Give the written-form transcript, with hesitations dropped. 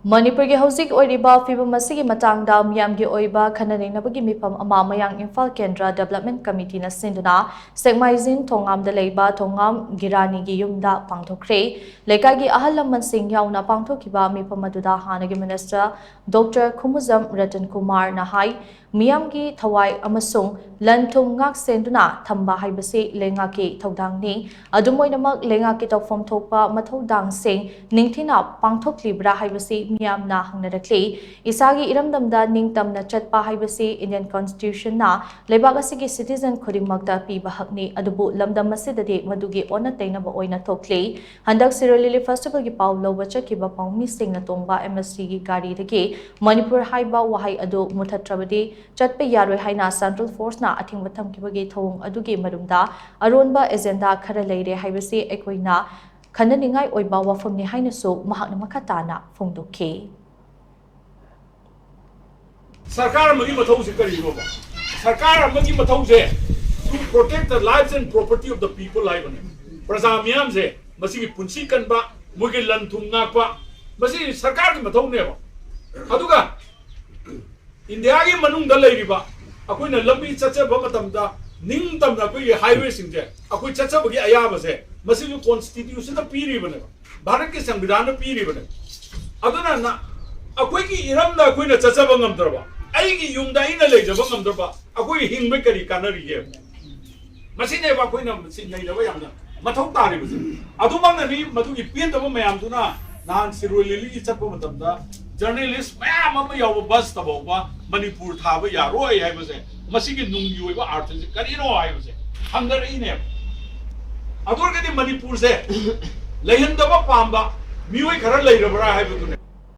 Manipur ki Houjik Oiriba Phivam Asigi Matang Da Meeyam ki Oiba Khanna Neinabagi Meepham MAYANG IMPHAL KENDRA Development Committee na SHINDUNA SEKMAIJIN THONGAM da LEIBA THONGAM GIRANI gi yumda Pangthok-Khre Lekai gi ahal lamman sing yauna Pangthok-Khiba Meepham aduda hanagi Minister Dr. Khumuzam Ratan Kumar na hai Meeyam gi thawai amasung lanthum ngak senduna thamba haibase lengaki thodangni adumoinamak lengaki tawfam thokpa mathodang sing ningthina Pangthok-Libra haibase Meeyam na hangnarakli isagi iramdamda ningtamna chatpa haibase Indian Constitution na leibak asigi citizen khudingmakta piba hakni adubu lamdam masidade madugi ona tainaba oina thokli handak Sirolili Festival gi paw loba chakiba pawmi singna tongba MSC gi gari dagi Manipur haiba wahai adu muthatrabadi chatpe yaroi haina Central Force na athingba thamkibagi thong adugi marumda aronba agenda khara leire haibase ekoina Khanna ningai oiba wafamni haina so mahakna makatana phongdokhe Sarkar amagi mathau se karibo ba Sarkar amagi mathau se to protect the lives and property of the people lai bane praja miyam se masigi punsi kanba mugi lanthum ngakwa masi sarkar gi mathau ne ba aduga India gi manung da leiriba akoina lambi chacha ba matamda ning tamna ko highway singje akoi chacha bagi ayaba se masi constitution da piri bane bharat ke संविधान da piri bane aduna na akoi gi iram da koina chacha ba ngam darba ai gi yumda ina leijaba ngam darba akoi hingbe kari kanari ge masi ne ba koina sin nei da ba yamna mathau tari ba adumang na ni madu gi pien da ba mayam tuna nan Sirolili chappa matamda journalist mayam ama yaw bus ta ba Manipur tha ba ya roi hai ba se masigi nunggi oi ba art se kari no hai ba se hangar ine adur ke di Manipur se lehin da ba pamba mioi khara leirabra hai ba tune